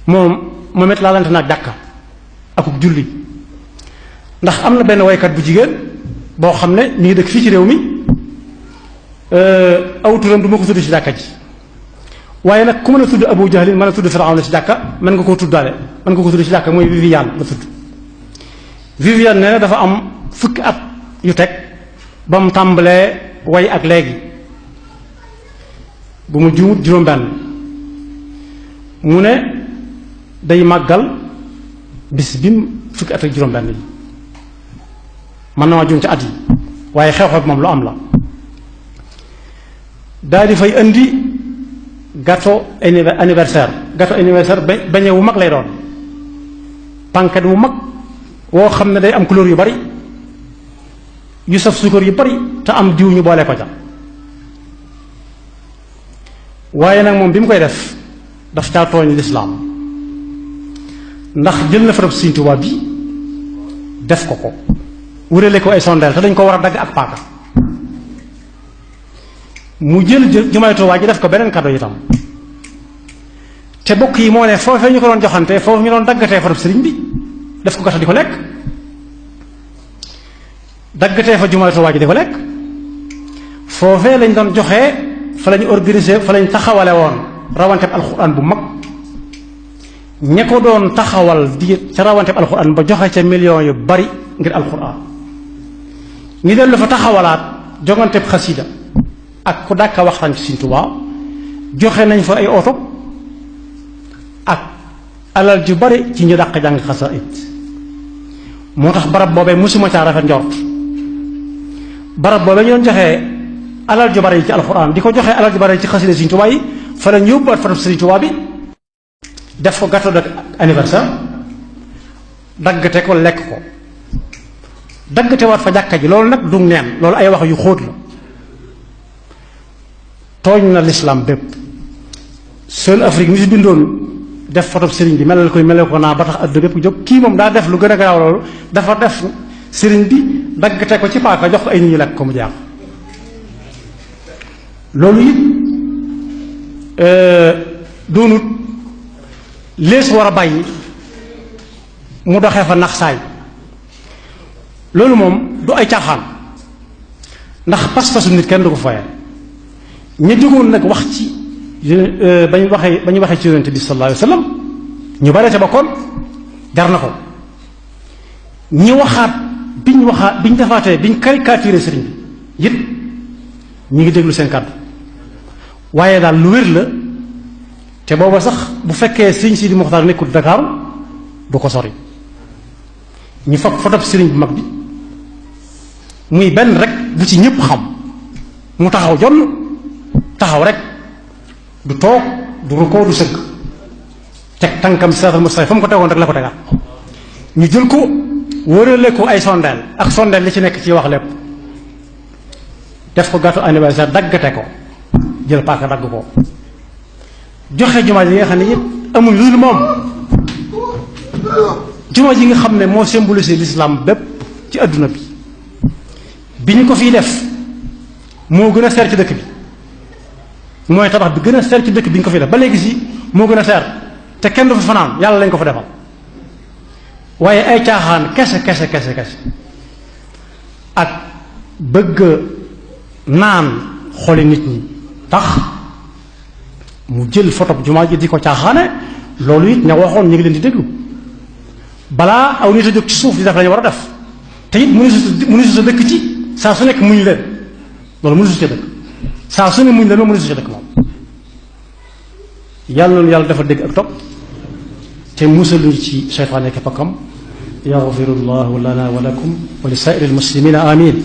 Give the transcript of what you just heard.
moom it laalante naag jàkka akub julli ndax am na benn waykat bu jigéen boo xam ne mi ngi dëkk fii ci réew mi aw turam du ma ko tudd ci jàkka ji waaye nag ku mën a tudd Abu Jahlin mën a tudd Firawna ci jàkka mën nga koo tuddaale mën nga ko tudd ci jàkka mooy Viviane la tudd. Viviane nee na dafa am fukki at yu teg ba mu tàmbalee way ak léegi bu mu juumut juróom-benn mu ne day màggal bis bi mu fukki at ak juróom-benn yi mën na maa juum ci at yi waaye xew-xew moom lu am la daal di fay indi gâteau anniversaire beñe wu mag lay doon panket wu mag woo xam ne day am couleur yu bari yu saf suukar yu bari te am diw ñu boole ko ca waaye nag moom bi mu koy def daf caa tooñ lislaam ndax jël na farab Sëriñ Tuubaa bi def ko wërale ko ay sondeel te dañ ko war a dagg ak paaka mu jël jumaay Tuubaa ji def ko beneen cadeau itam te bokk yi moo ne foofee ñu ko doon joxante foofu ñu doon daggatee farab sëriñ bi def ko gata di ko lekk daggatee fa jumaay Tuubaa ji di ko lekk foofee lañ doon joxee fa lañu organiser fa lañ taxawale woon rawanteb alxuraan bu mag ña ko doon taxawal di ca rawanteb alxuraan ba joxe ca millions yu bari ngir alxuraan ñu dellu fa taxawalaat jonganteb xasida ak ku dàkka waxtaan ci Sëriñ Tuubaa joxe nañ fa ay oto ak alal ju bari ci ñu dàq jàng xasaayid moo tax barab boobee musuma caa rafet njort barab boobee ñu doon joxe alal ju bari ci alxuraan di ko joxe alal ju bari ci xasida Sëriñ Tuubaa yi fa la ñu yóbbuwaat fa Sëriñ Tuubaa bi def ko gâteau d'anniversaire daggate ko lekk ko daggate waat fa jàkka ji loolu nag du neen loolu ay wax yu xóot la tooñ na lislaam bépp Seul Afrique mi si bindoon def photo sëriñ bi melal ko naa ba tax adduna bépp jóg kii moom daa def lu gën a garaaw loolu dafa def sëriñ bi daggate ko ci paaka jox ko ay nit ñu lekk ko mu jaax loolu it doonut lees war a bàyyi mu doxee fa nax saay loolu moom du ay caaxaan ndax pas-pasu nit kenn du ko foye ña jógoon nag wax ci ba ñu waxee ci yonent bi sallallahu alayhi wa sallam ñu bare ca bokkoon jar na ko ñi waxaat biñ defaatee biñ caricaturé sëriñ bi it ñu ngi déglu seen kàddu waaye daal lu wér la te booba sax bu fekkee sëriñ Sidi Muxtaar nekkul Dakar du ko sori ñu fab fotob sëriñ bu mag bi muy benn rek bu ci ñëpp xam mu taxaw jonn taxaw rek du toog du rukkoo du sëgg teg tànkam siraatal mustaqiim fa mu ko tegoon rek la ko tegaat ñu jël ko wërale ko ay sondeel ak sondeel li ci nekk ci wax lépp def ko gâteau anniversaire daggate ko jël paaka dagg ko joxe jumaa ji nga xam ne it amul lu dul moom jumaa ji nga xam ne moo symbolisé l'islam bépp ci adduna bi ñu ko fiy def moo gën a seer ci dëkk bi mooy tabax bi gën a seer ci dëkk bi ñu ko fiy def ba léegi si moo gën a seer te kenn du fa fanaan yàlla lañ ko fa defal waaye ay caaxaan kese ak bëgg naan xoli nit ñi tax mu jël photo jumaa ji di ko caaxaane loolu it ña waxoon ñu ngi leen di déglu balaa aw nit a jóg ci suuf di def lañu war a def te it mënu su sa dëkk ci saa su nekk muñ leen loolu mënu su ca dëkk saa su ne muñ leen loolu mënu su ca dëkk moom yàlla noonu yàlla dafa dégg ak topp te musaluñu ci seytaane ak pakkam yaxfirullahu lana wa lakum wa li saa'iril muslimina amin